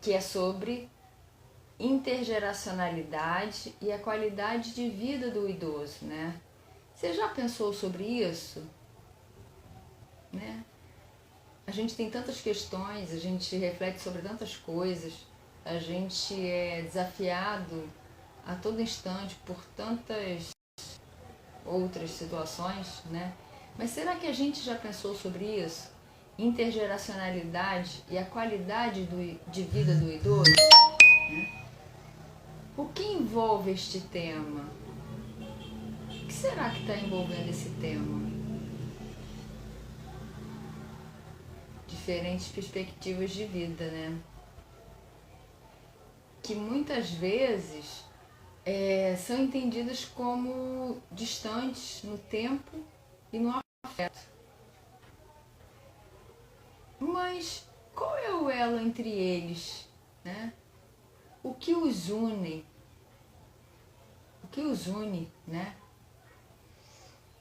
que é sobre intergeracionalidade e a qualidade de vida do idoso, né? Você já pensou sobre isso? Né? A gente tem tantas questões, a gente reflete sobre tantas coisas, a gente é desafiado a todo instante por tantas outras situações, né? Mas será que a gente já pensou sobre isso? Intergeracionalidade e a qualidade de vida do idoso? Né? O que envolve este tema? O que será que está envolvendo esse tema? Diferentes perspectivas de vida, né? Que muitas vezes são entendidas como distantes no tempo e no afeto. Mas qual é o elo entre eles, né? O que os une? O que os une, né?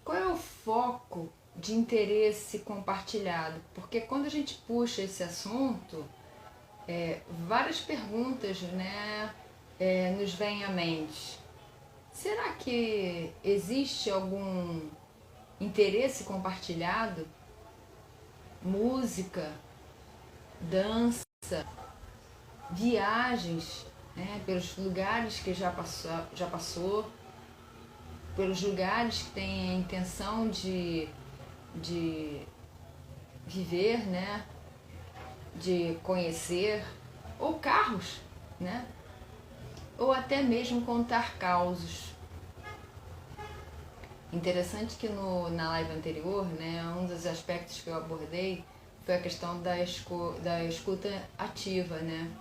Qual é o foco de interesse compartilhado? Porque quando a gente puxa esse assunto, várias perguntas, né, nos vêm à mente. Será que existe algum interesse compartilhado? Música, dança, viagens, né, pelos lugares que já passou, pelos lugares que tem a intenção de viver, né, de conhecer, ou carros, né, ou até mesmo contar causos. Interessante que na live anterior, né, um dos aspectos que eu abordei foi a questão da escuta ativa, né?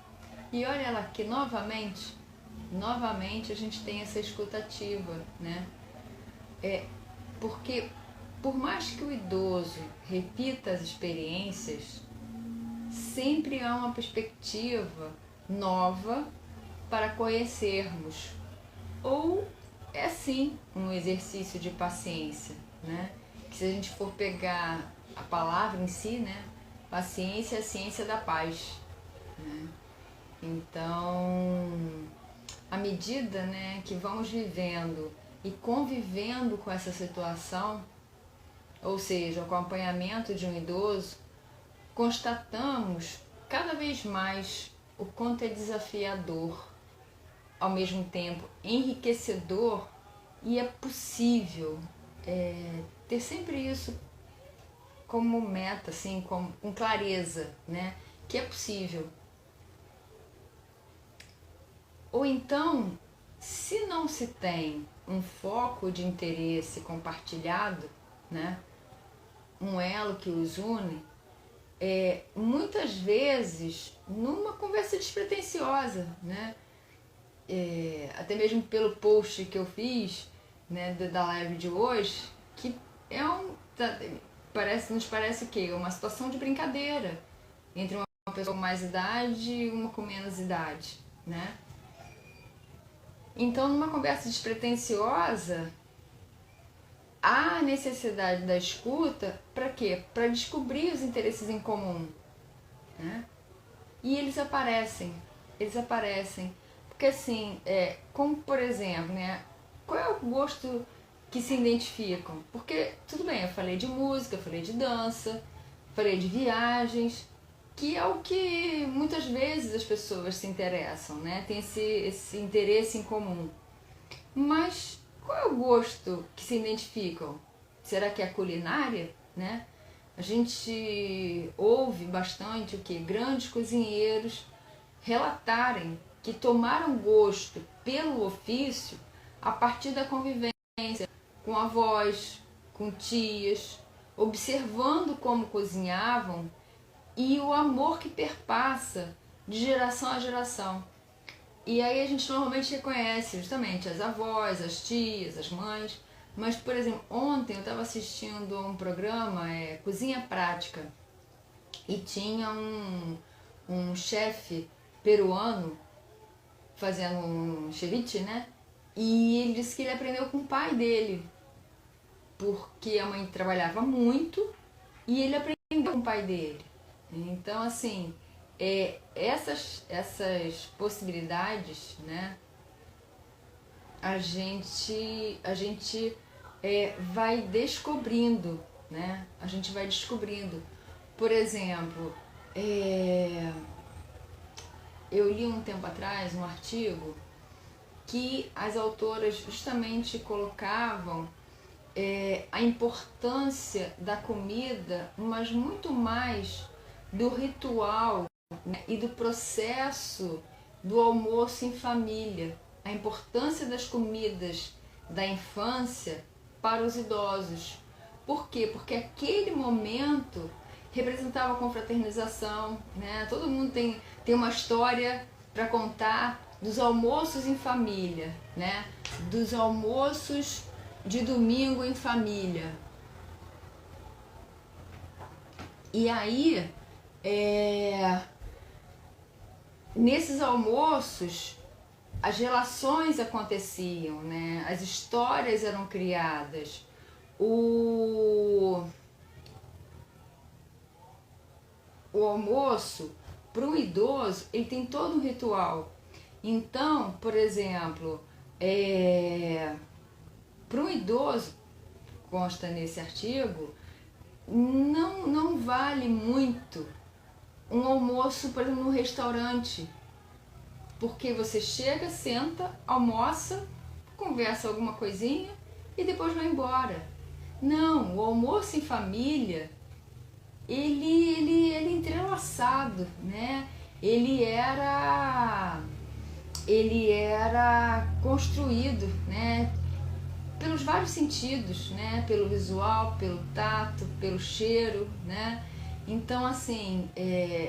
E olha lá que novamente a gente tem essa escuta ativa, né? Porque por mais que o idoso repita as experiências, sempre há uma perspectiva nova para conhecermos. Ou é sim um exercício de paciência, né? Que se a gente for pegar a palavra em si, né? Paciência é a ciência da paz, né? Então, à medida, né, que vamos vivendo e convivendo com essa situação, ou seja, o acompanhamento de um idoso, constatamos cada vez mais o quanto é desafiador, ao mesmo tempo enriquecedor, e é possível ter sempre isso como meta, assim, com clareza, né? Que é possível. Ou então, se não se tem um foco de interesse compartilhado, né? Um elo que os une, muitas vezes numa conversa despretensiosa, né? Até mesmo pelo post que eu fiz, né, da live de hoje, que nos parece o quê? Uma situação de brincadeira entre uma pessoa com mais idade e uma com menos idade, né? Então, numa conversa despretensiosa, há necessidade da escuta para quê? Para descobrir os interesses em comum, né? E eles aparecem. Porque assim, como por exemplo, né? Qual é o gosto que se identificam? Porque, tudo bem, eu falei de música, eu falei de dança, falei de viagens, que é o que muitas vezes as pessoas se interessam, né? Tem esse interesse em comum. Mas qual é o gosto que se identificam? Será que é a culinária, né? A gente ouve bastante o que? Grandes cozinheiros relatarem que tomaram gosto pelo ofício a partir da convivência com avós, com tias, observando como cozinhavam e o amor que perpassa de geração a geração. E aí a gente normalmente reconhece justamente as avós, as tias, as mães. Mas, por exemplo, ontem eu estava assistindo a um programa, Cozinha Prática, e tinha um chefe peruano fazendo um ceviche, né? E ele disse que ele aprendeu com o pai dele, porque a mãe trabalhava muito e ele aprendeu com o pai dele. Então, assim, essas possibilidades, né, a gente vai descobrindo, né? A gente vai descobrindo. Por exemplo, eu li um tempo atrás um artigo que as autoras justamente colocavam a importância da comida, mas muito mais do ritual, né, e do processo do almoço em família, a importância das comidas da infância para os idosos. Por quê? Porque aquele momento representava a confraternização, né? Todo mundo tem uma história para contar dos almoços em família, né? Dos almoços de domingo em família. E aí, nesses almoços, as relações aconteciam, né? As histórias eram criadas. O almoço, para um idoso, ele tem todo um ritual. Então, por exemplo, para um idoso, consta nesse artigo, não vale muito um almoço, por exemplo, num restaurante. Porque você chega, senta, almoça, conversa alguma coisinha e depois vai embora. Não, o almoço em família, ele é entrelaçado, né? Ele era construído, né? Pelos vários sentidos, né? Pelo visual, pelo tato, pelo cheiro, né? Então, assim,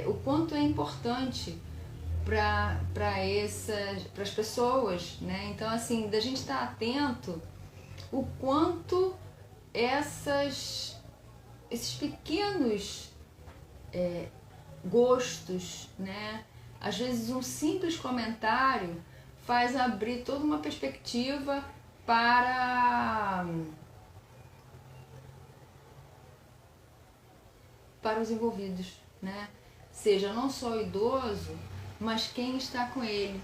o quanto é importante para as pessoas, né? Então, assim, da gente estar atento o quanto esses pequenos gostos, né? Às vezes um simples comentário faz abrir toda uma perspectiva para os envolvidos, né? Seja não só o idoso, mas quem está com ele.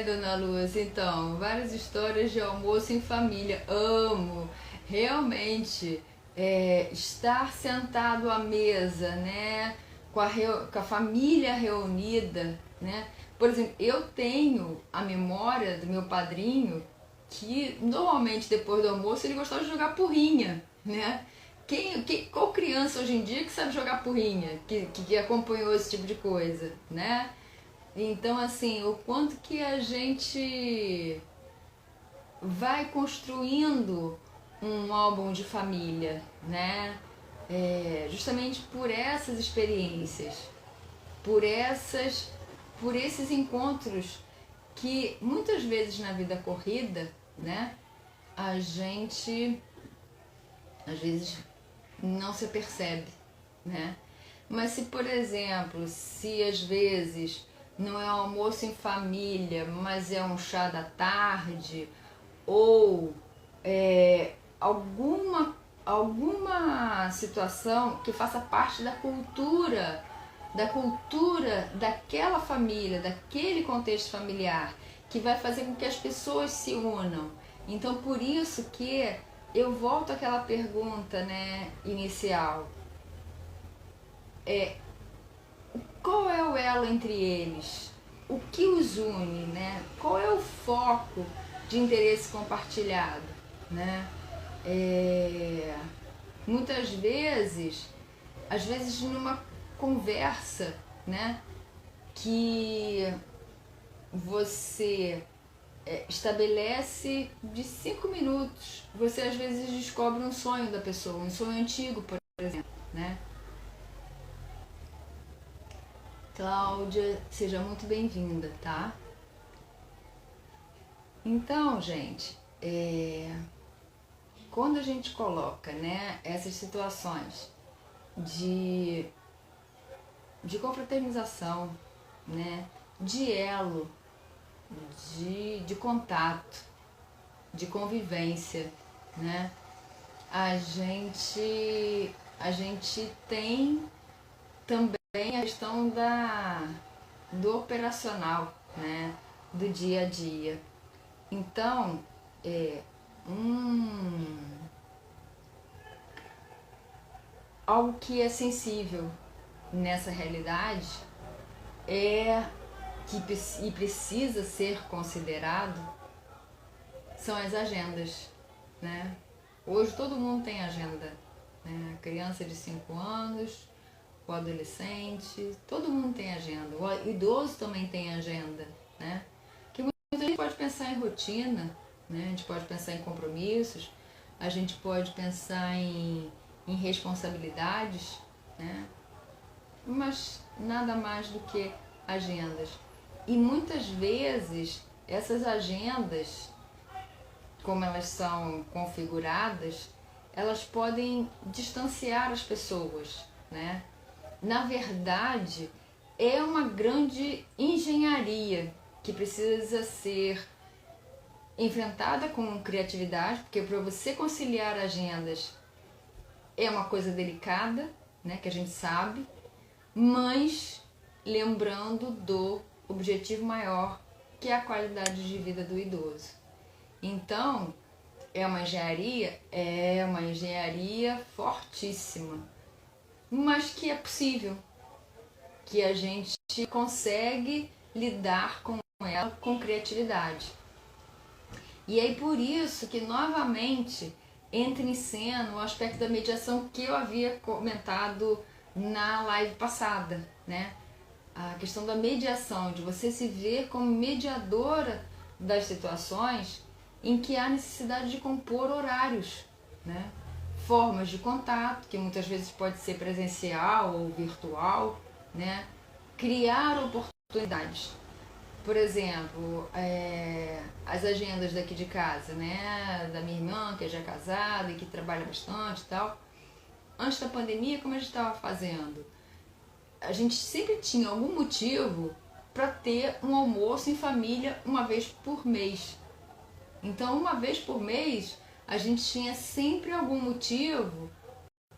Dona Lúcia, então, várias histórias de almoço em família. Amo, realmente, estar sentado à mesa, né? Com a família reunida, né? Por exemplo, eu tenho a memória do meu padrinho que normalmente depois do almoço ele gostava de jogar porrinha, né? Qual criança hoje em dia que sabe jogar porrinha, que acompanhou esse tipo de coisa, né? Então, assim, o quanto que a gente vai construindo um álbum de família, né? Justamente por essas experiências, por esses encontros que muitas vezes na vida corrida, né? A gente às vezes não se percebe, né? Mas se, por exemplo, se às vezes não é um almoço em família, mas é um chá da tarde, ou alguma situação que faça parte da cultura daquela família, daquele contexto familiar, que vai fazer com que as pessoas se unam. Então, por isso que eu volto àquela pergunta, né, inicial. Qual é o elo entre eles? O que os une, né? Qual é o foco de interesse compartilhado, né? Muitas vezes, às vezes numa conversa, né, que você estabelece de 5 minutos, você às vezes descobre um sonho da pessoa, um sonho antigo, por exemplo, né? Cláudia, seja muito bem-vinda, tá? Então, gente, quando a gente coloca, né, essas situações de confraternização, né, de elo, de contato, de convivência, né, a gente tem também a questão do operacional, né? Do dia a dia. Então, algo que é sensível nessa realidade e precisa ser considerado são as agendas, né? Hoje todo mundo tem agenda, né? A criança de 5 anos, o adolescente, todo mundo tem agenda. O idoso também tem agenda, né? Que muita gente pode pensar em rotina, né? A gente pode pensar em compromissos, a gente pode pensar em responsabilidades, né? Mas nada mais do que agendas. E muitas vezes essas agendas, como elas são configuradas, elas podem distanciar as pessoas, né? Na verdade, é uma grande engenharia que precisa ser enfrentada com criatividade, porque para você conciliar agendas é uma coisa delicada, né, que a gente sabe, mas lembrando do objetivo maior, que é a qualidade de vida do idoso. Então, é uma engenharia fortíssima, mas que é possível, que a gente consegue lidar com ela com criatividade. E aí por isso que novamente entra em cena o aspecto da mediação que eu havia comentado na live passada, né? A questão da mediação, de você se ver como mediadora das situações em que há necessidade de compor horários, né? Formas de contato, que muitas vezes pode ser presencial ou virtual, né? Criar oportunidades. Por exemplo, as agendas daqui de casa, né? Da minha irmã, que é já casada e que trabalha bastante e tal. Antes da pandemia, como a gente estava fazendo? A gente sempre tinha algum motivo para ter um almoço em família uma vez por mês. Então, uma vez por mês, a gente tinha sempre algum motivo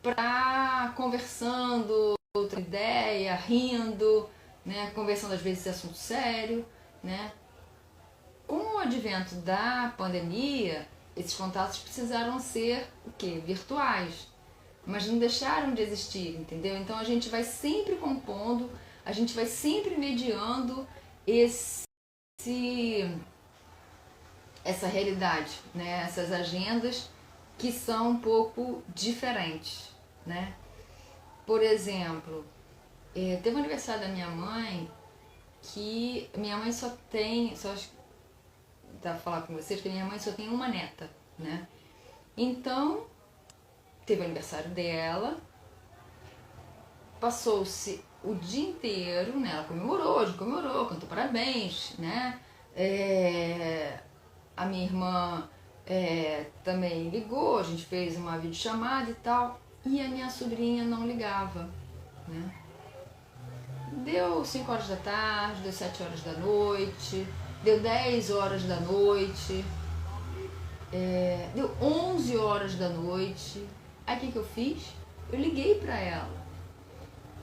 para conversando, outra ideia, rindo, né? Conversando às vezes de assunto sério, né? Com o advento da pandemia, esses contatos precisaram ser o quê? Virtuais. Mas não deixaram de existir, entendeu? Então a gente vai sempre compondo, a gente vai sempre mediando essa realidade, né? Essas agendas que são um pouco diferentes, né? Por exemplo, teve um aniversário da minha mãe que minha mãe só falar com vocês que minha mãe só tem uma neta, né? Então, teve o aniversário dela, passou-se o dia inteiro, né? Ela comemorou, cantou parabéns, né? A minha irmã também ligou, a gente fez uma videochamada e tal, e a minha sobrinha não ligava, né? Deu 5 horas da tarde, deu 7 horas da noite, deu 10 horas da noite, deu 11 horas da noite. Aí o que eu fiz? Eu liguei pra ela.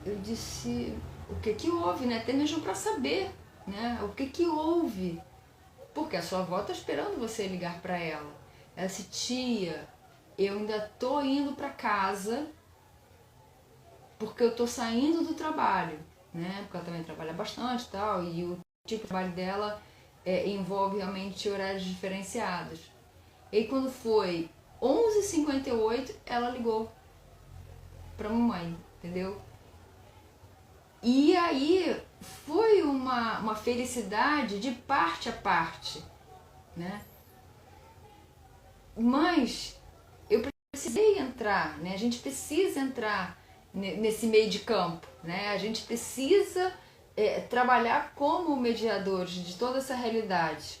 Eu disse o que houve, né? Até mesmo pra saber, né? O que houve. Porque a sua avó tá esperando você ligar pra ela. Ela disse, tia, eu ainda tô indo pra casa porque eu tô saindo do trabalho, né? Porque ela também trabalha bastante e tal, e o tipo de trabalho dela envolve realmente horários diferenciados. E aí, quando foi 11h58, ela ligou pra mamãe, entendeu? E aí foi uma felicidade de parte a parte, né? Mas eu precisei entrar, né? A gente precisa entrar nesse meio de campo, né? A gente precisa trabalhar como mediadores de toda essa realidade.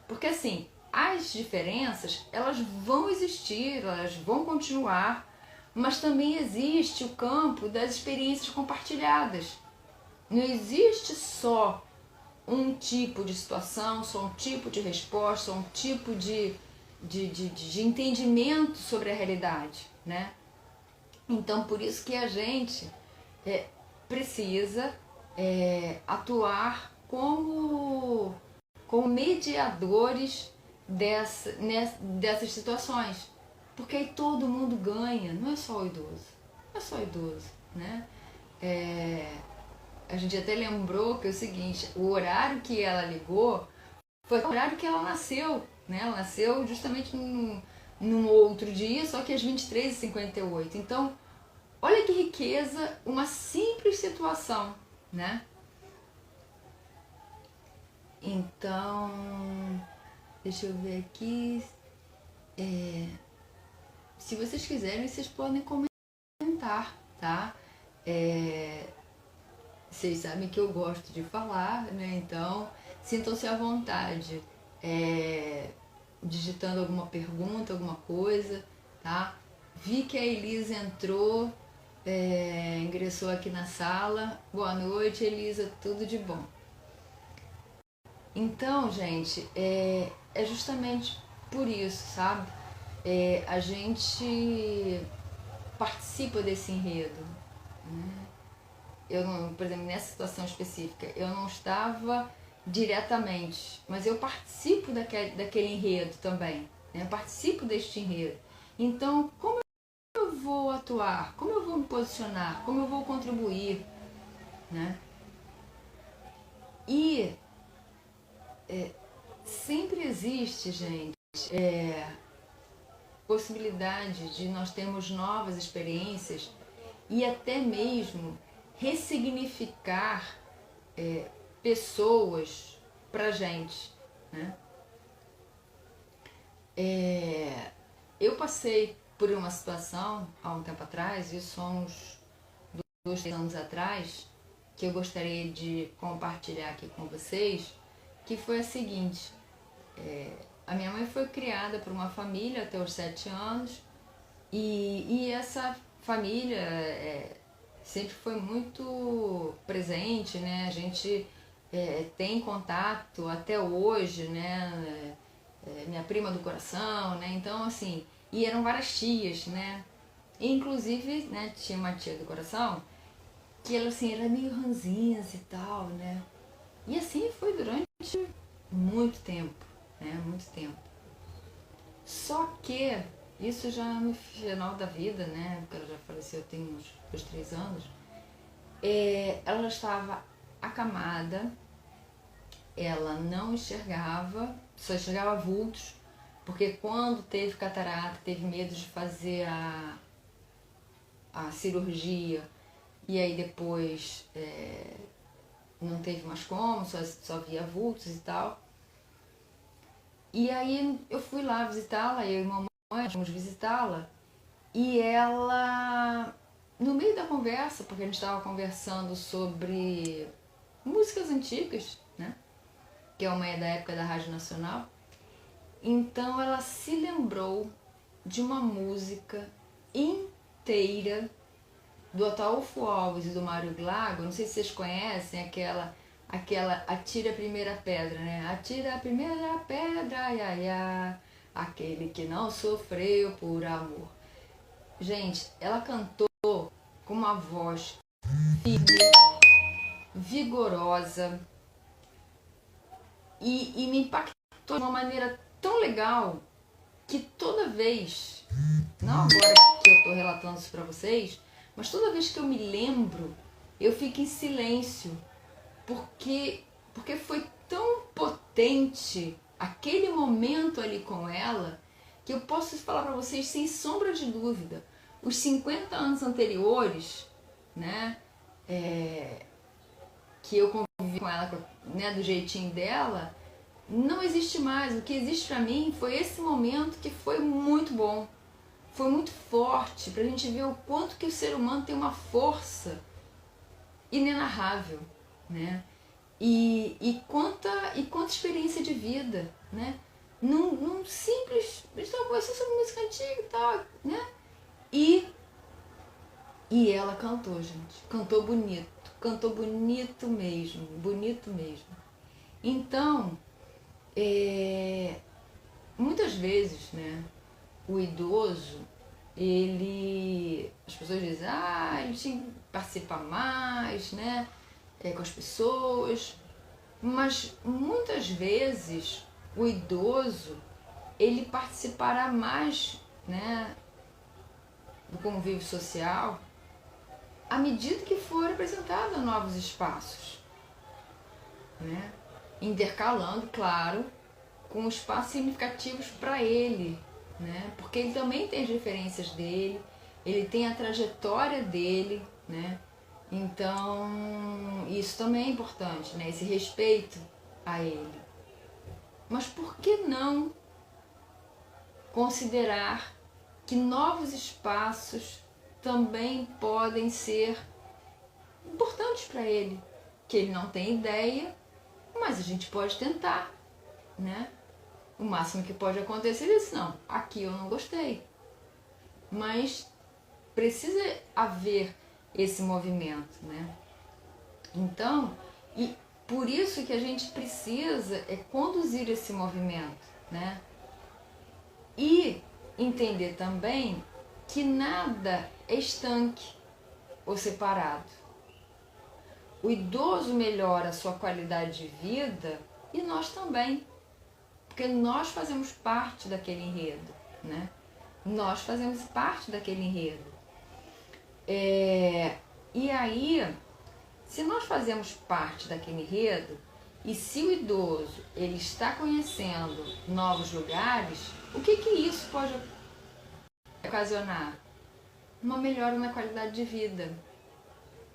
Porque assim, as diferenças, elas vão existir, elas vão continuar, mas também existe o campo das experiências compartilhadas. Não existe só um tipo de situação, só um tipo de resposta, só um tipo de entendimento sobre a realidade, né? Então, por isso que a gente precisa atuar como mediadores dessas situações. Porque aí todo mundo ganha, não é só o idoso. Não é só o idoso, né? A gente até lembrou que é o seguinte, o horário que ela ligou foi o horário que ela nasceu, né? Ela nasceu justamente num outro dia, só que às 23h58. Então, olha que riqueza, uma simples situação, né? Então, deixa eu ver aqui. Se vocês quiserem, vocês podem comentar, tá? Vocês sabem que eu gosto de falar, né? Então, sintam-se à vontade, digitando alguma pergunta, alguma coisa, tá? Vi que a Elisa entrou, ingressou aqui na sala. Boa noite, Elisa, tudo de bom. Então, gente, é justamente por isso, sabe? A gente participa desse enredo, né? Eu não, por exemplo, nessa situação específica, eu não estava diretamente, mas eu participo daquele enredo também, né? Eu participo deste enredo. Então, como eu vou atuar? Como eu vou me posicionar? Como eu vou contribuir, né? E sempre existe, gente, possibilidade de nós termos novas experiências e até mesmo ressignificar pessoas pra gente, né? Eu passei por uma situação há um tempo atrás, isso há uns 2, 3 anos atrás, que eu gostaria de compartilhar aqui com vocês, que foi a seguinte: a minha mãe foi criada por uma família até os 7 anos e essa família sempre foi muito presente, né? A gente tem contato até hoje, né? Minha prima do coração, né? Então, assim, e eram várias tias, né? E, inclusive, né, tinha uma tia do coração que ela, assim, era meio ranzinhas e tal, né? E assim foi durante muito tempo, né? Muito tempo. Só que isso já no final da vida, né? Porque ela já faleceu tem uns 2, 3 anos. Ela já estava acamada, ela não enxergava, só enxergava vultos, porque quando teve catarata, teve medo de fazer a cirurgia, e aí depois não teve mais como, só via vultos e tal. E aí eu fui lá visitá-la, eu e mamãe fomos visitá-la, e ela, no meio da conversa, porque a gente estava conversando sobre músicas antigas, né? Que a mãe é da época da Rádio Nacional, então ela se lembrou de uma música inteira do Ataúfo Alves e do Mário Glago. Não sei se vocês conhecem aquela Atira a Primeira Pedra, né? Atira a primeira pedra, ai, ai, ai, aquele que não sofreu por amor. Gente, ela cantou com uma voz firme, vigorosa e me impactou de uma maneira tão legal que toda vez, não agora que eu estou relatando isso para vocês, mas toda vez que eu me lembro, eu fico em silêncio, porque foi tão potente aquele momento ali com ela, que eu posso falar para vocês sem sombra de dúvida, os 50 anos anteriores, né, que eu convivi com ela, né, do jeitinho dela, não existe mais. O que existe para mim foi esse momento que foi muito bom, foi muito forte, pra gente ver o quanto que o ser humano tem uma força inenarrável, né? E quanta experiência de vida, né? Num simples, a gente estava conversando sobre música antiga e tal, né? E ela cantou, gente, cantou bonito mesmo, bonito mesmo. Então, muitas vezes, né, o idoso, as pessoas dizem, ele tinha que participar mais, né, com as pessoas, mas muitas vezes o idoso, ele participará mais, né, do convívio social à medida que for apresentado novos espaços, né, intercalando, claro, com espaços significativos para ele, né? Porque ele também tem as referências dele, ele tem a trajetória dele, né? Então, isso também é importante, né? Esse respeito a ele. Mas por que não considerar que novos espaços também podem ser importantes para ele? Que ele não tem ideia, mas a gente pode tentar, né? O máximo que pode acontecer é isso, não, aqui eu não gostei. Mas precisa haver esse movimento, né? Então, e por isso que a gente precisa conduzir esse movimento, né? E entender também que nada é estanque ou separado. O idoso melhora a sua qualidade de vida e nós também. Porque nós fazemos parte daquele enredo, né? Nós fazemos parte daquele enredo. E aí, se nós fazemos parte daquele enredo, e se o idoso ele está conhecendo novos lugares, o que isso pode ocasionar? Uma melhora na qualidade de vida,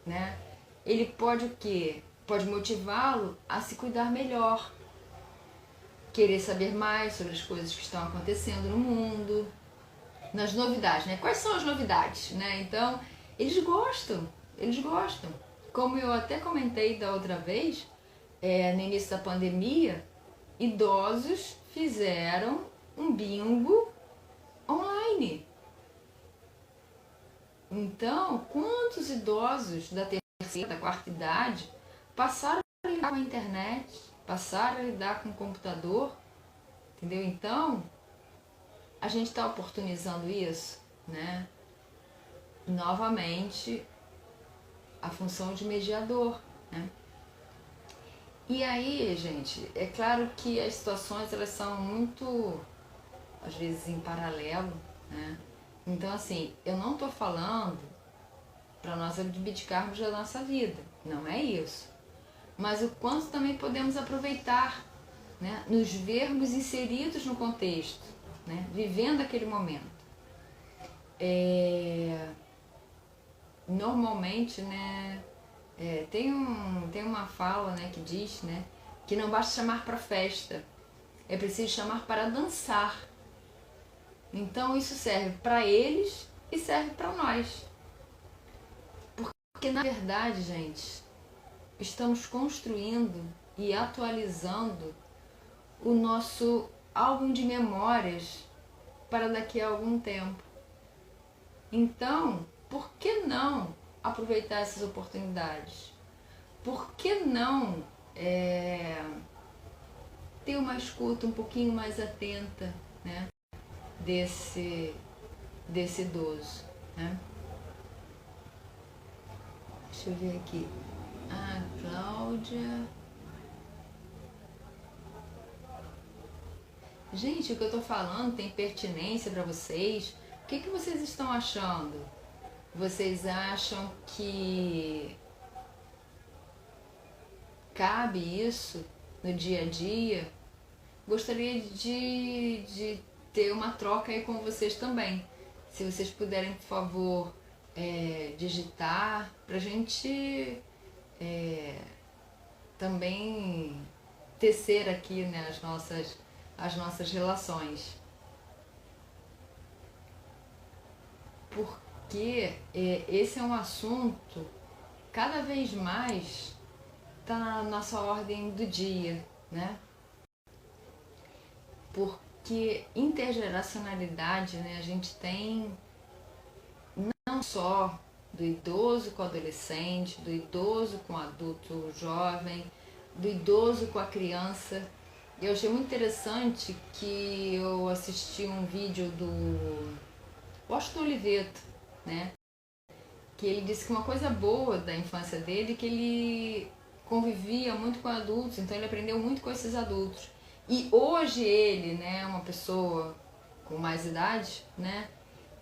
né? Ele pode o quê? Pode motivá-lo a se cuidar melhor, querer saber mais sobre as coisas que estão acontecendo no mundo, nas novidades, né? Quais são as novidades, né? Então, eles gostam. Como eu até comentei da outra vez, no início da pandemia, idosos fizeram um bingo online. Então, quantos idosos da terceira, da quarta idade passaram a lidar com a internet, passaram a lidar com o computador, entendeu? Então, a gente está oportunizando isso, né? Novamente, a função de mediador, né? E aí, gente, é claro que as situações, elas são muito, às vezes, em paralelo, né? Então, assim, eu não estou falando para nós abdicarmos da nossa vida, não é isso. Mas o quanto também podemos aproveitar, né? Nos vermos inseridos no contexto, né? Vivendo aquele momento. Normalmente, né? Tem uma fala, né, que diz, né, que não basta chamar para festa, é preciso chamar para dançar. Então isso serve para eles e serve para nós. Porque na verdade, gente, estamos construindo e atualizando o nosso álbum de memórias para daqui a algum tempo. Então, por que não aproveitar essas oportunidades? Por que não ter uma escuta um pouquinho mais atenta, né, desse idoso, né? Deixa eu ver aqui. Cláudia. Gente, o que eu tô falando tem pertinência para vocês? O que vocês estão achando? Vocês acham que cabe isso no dia a dia? Gostaria de ter uma troca aí com vocês também. Se vocês puderem, por favor, digitar pra gente também tecer aqui, né, as nossas relações. Porque esse é um assunto cada vez mais está na nossa ordem do dia, né? Porque intergeracionalidade, né, a gente tem não só do idoso com o adolescente, do idoso com o adulto jovem, do idoso com a criança. Eu achei muito interessante que eu assisti um vídeo do Washington Oliveto, né? Que ele disse que uma coisa boa da infância dele é que ele convivia muito com adultos, então ele aprendeu muito com esses adultos. E hoje ele, né, uma pessoa com mais idade, né,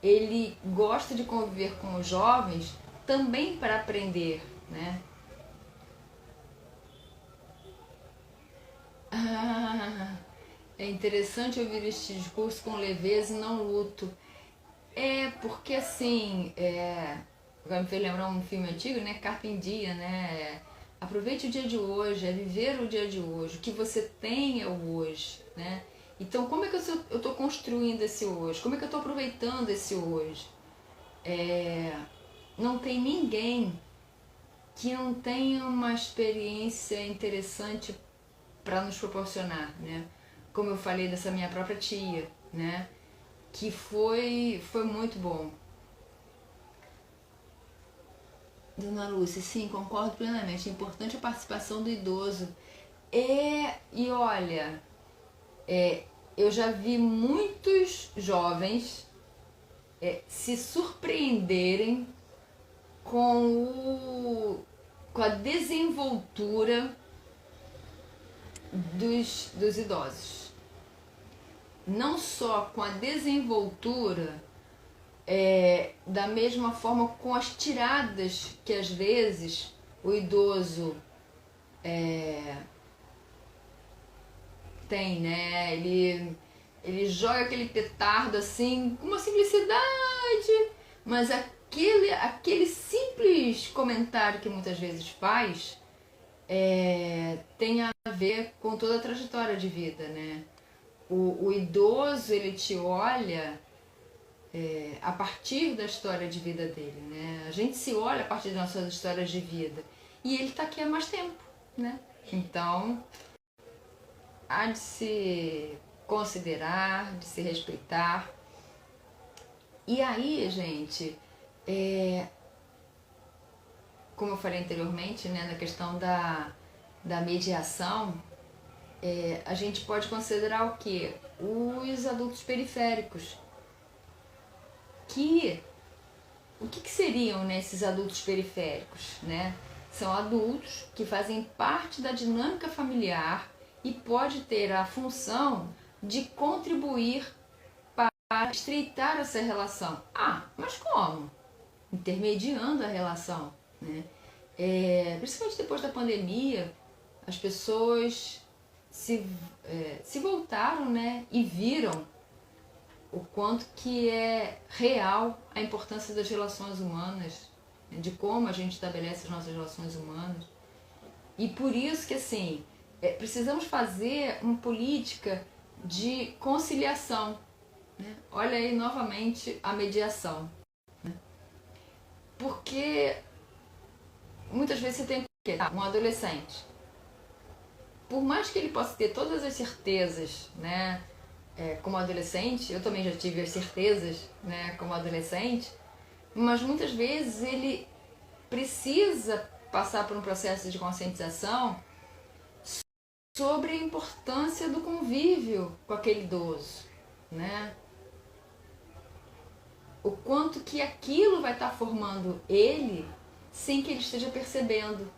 ele gosta de conviver com os jovens também para aprender, né? É interessante ouvir este discurso com leveza e não luto. Porque assim, agora me fez lembrar um filme antigo, né? Carpe Diem, né? Aproveite o dia de hoje, é viver o dia de hoje, o que você tem é o hoje, né? Então, como é que eu estou construindo esse hoje? Como é que eu estou aproveitando esse hoje? Não tem ninguém que não tenha uma experiência interessante para nos proporcionar, né? Como eu falei dessa minha própria tia, né? Que foi muito bom. Dona Lúcia, sim, concordo plenamente. É importante a participação do idoso. E olha, eu já vi muitos jovens se surpreenderem com a desenvoltura dos idosos. Não só com a desenvoltura, da mesma forma com as tiradas que às vezes o idoso tem, né? Ele joga aquele petardo assim com uma simplicidade, mas aquele simples comentário que muitas vezes faz tem a ver com toda a trajetória de vida, né? O idoso, ele te olha a partir da história de vida dele, né? A gente se olha a partir das nossas histórias de vida. E ele está aqui há mais tempo, né? Então, há de se considerar, de se respeitar. E aí, gente, como eu falei anteriormente, né, na questão da mediação, a gente pode considerar o quê? Os adultos periféricos. O que seriam, né, esses adultos periféricos, né? São adultos que fazem parte da dinâmica familiar e pode ter a função de contribuir para estreitar essa relação. Mas como? Intermediando a relação, né? Principalmente depois da pandemia, as pessoas se voltaram, né, e viram o quanto que é real a importância das relações humanas, né, de como a gente estabelece as nossas relações humanas. E por isso que, assim, precisamos fazer uma política de conciliação, né? Olha aí novamente a mediação, né? Porque muitas vezes você tem um adolescente, por mais que ele possa ter todas as certezas, né, como adolescente, eu também já tive as certezas, né, como adolescente, mas muitas vezes ele precisa passar por um processo de conscientização sobre a importância do convívio com aquele idoso, né? O quanto que aquilo vai estar formando ele sem que ele esteja percebendo.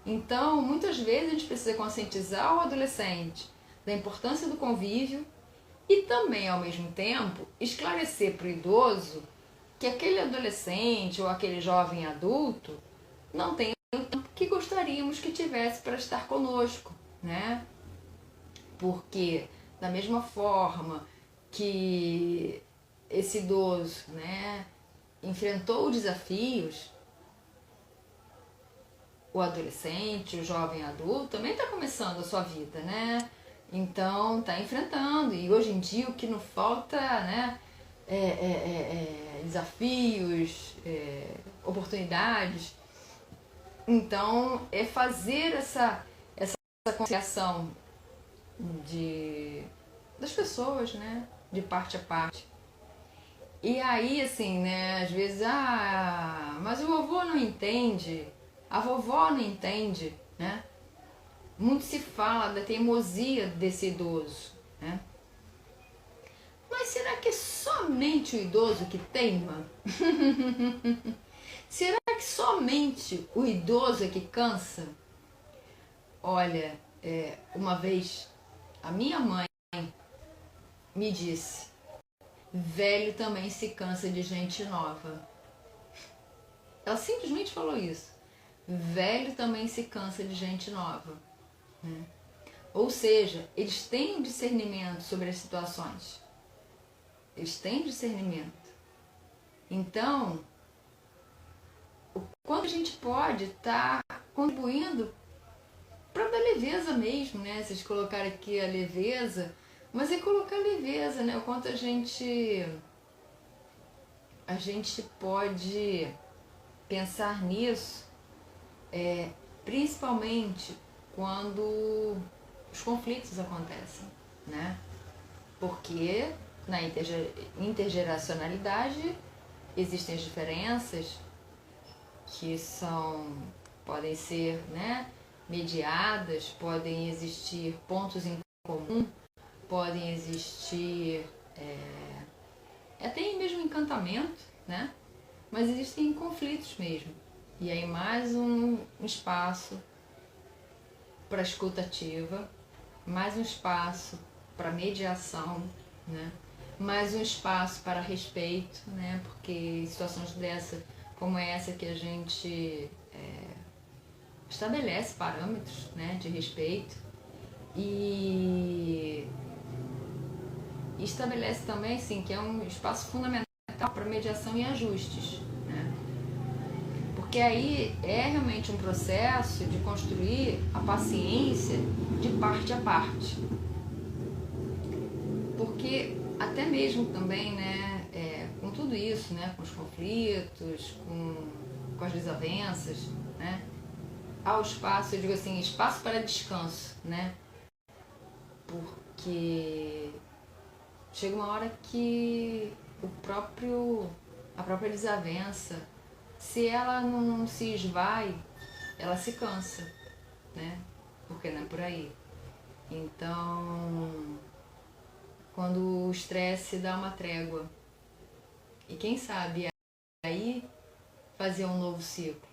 Então, muitas vezes a gente precisa conscientizar o adolescente da importância do convívio e também, ao mesmo tempo, esclarecer para o idoso que aquele adolescente ou aquele jovem adulto não tem o tempo que gostaríamos que tivesse para estar conosco, né? Porque, da mesma forma que esse idoso, né, enfrentou desafios, o adolescente, o jovem adulto também está começando a sua vida, né? Então está enfrentando, e hoje em dia o que não falta, né, desafios, oportunidades. Então é fazer essa conciliação das pessoas, né, de parte a parte. E aí, assim, né, às vezes, mas o vovô não entende, a vovó não entende, né? Muito se fala da teimosia desse idoso, né? Mas será que é só somente o idoso que teima? Será que somente o idoso é que cansa? Olha, uma vez a minha mãe me disse: velho também se cansa de gente nova. Ela simplesmente falou isso. Velho também se cansa de gente nova. Né? Ou seja, eles têm discernimento sobre as situações. Eles têm discernimento. Então, o quanto a gente pode estar contribuindo para dar leveza mesmo, né? Vocês colocaram aqui a leveza, mas é colocar leveza, né? O quanto a gente pode pensar nisso, principalmente quando os conflitos acontecem, né? Porque na intergeracionalidade existem as diferenças que podem ser, né, mediadas, podem existir pontos em comum, podem existir até mesmo encantamento, né? Mas existem conflitos mesmo. E aí mais um espaço para escuta ativa, mais um espaço para mediação, né? Mais um espaço para respeito, né? Porque situações como essa que a gente estabelece parâmetros, né, de respeito e estabelece também, sim, que é um espaço fundamental para mediação e ajustes, né? Porque aí é realmente um processo de construir a paciência de parte a parte. Porque até mesmo também, né, com tudo isso, né, com os conflitos, com as desavenças, né, há o espaço, eu digo assim, espaço para descanso, né? Porque chega uma hora que a própria desavença, se ela não se esvai, ela se cansa, né? Porque não é por aí. Então, quando o estresse dá uma trégua, e quem sabe aí fazer um novo ciclo,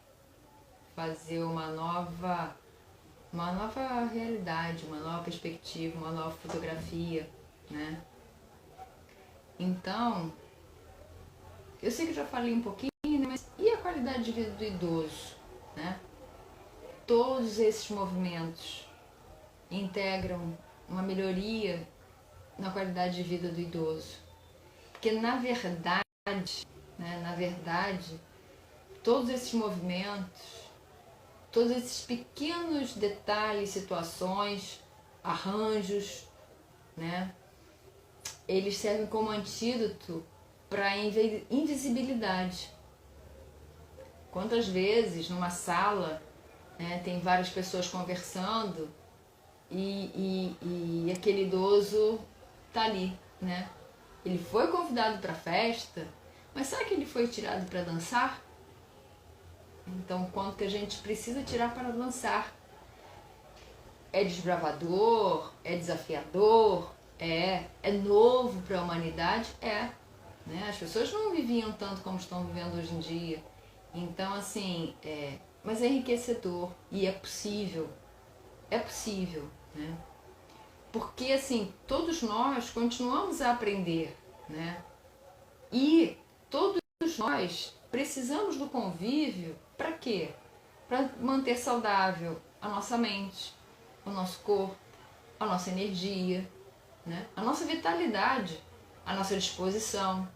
fazer uma nova realidade, uma nova perspectiva, uma nova fotografia, né? Então, eu sei que eu já falei um pouquinho, né? Mas e a qualidade de vida do idoso, né? Todos esses movimentos integram uma melhoria na qualidade de vida do idoso. Porque na verdade, todos esses movimentos, todos esses pequenos detalhes, situações, arranjos, né? Eles servem como antídoto para a invisibilidade. Quantas vezes numa sala, né, tem várias pessoas conversando e aquele idoso tá ali, né? Ele foi convidado para a festa, mas será que ele foi tirado para dançar? Então, quanto que a gente precisa tirar para dançar? É desbravador, é desafiador, é novo para a humanidade, né? As pessoas não viviam tanto como estão vivendo hoje em dia. Então, assim, mas é enriquecedor e é possível, né? Porque, assim, todos nós continuamos a aprender, né? E todos nós precisamos do convívio para quê? Para manter saudável a nossa mente, o nosso corpo, a nossa energia, né? A nossa vitalidade, a nossa disposição.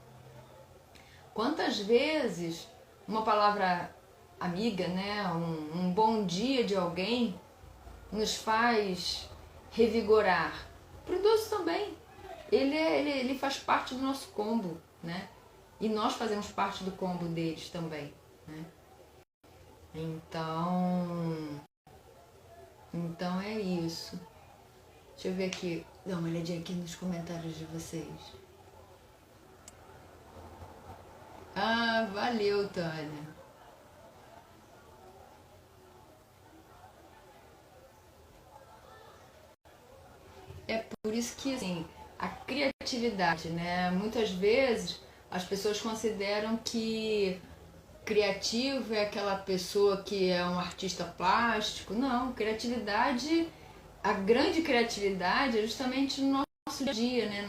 Quantas vezes uma palavra amiga, né? Um bom dia de alguém nos faz revigorar. Para o idoso também. Ele faz parte do nosso combo, né? E nós fazemos parte do combo deles também, né? Então é isso. Deixa eu ver aqui, dar uma olhadinha aqui nos comentários de vocês. Ah, valeu, Tânia. É por isso que, assim, a criatividade, né? Muitas vezes as pessoas consideram que criativo é aquela pessoa que é um artista plástico. Não, criatividade, a grande criatividade é justamente no nosso dia a dia, né?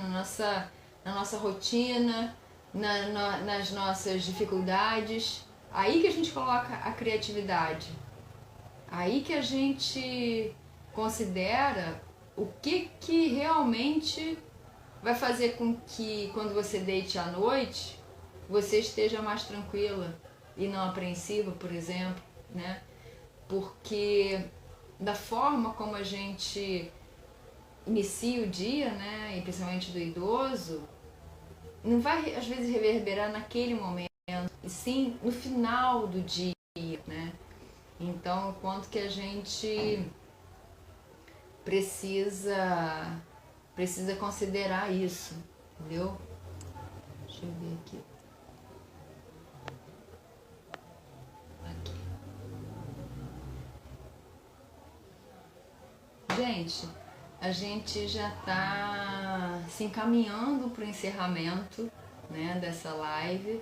Na nossa rotina, nas nossas dificuldades. Aí que a gente coloca a criatividade. Aí que a gente considera o que realmente vai fazer com que quando você deite à noite, você esteja mais tranquila e não apreensiva, por exemplo, né? Porque da forma como a gente inicia o dia, né, e principalmente do idoso, não vai às vezes reverberar naquele momento, e sim no final do dia, né? Então, o quanto que a gente precisa considerar isso, entendeu? Deixa eu ver aqui. Gente, a gente já está se encaminhando para o encerramento, né, dessa live.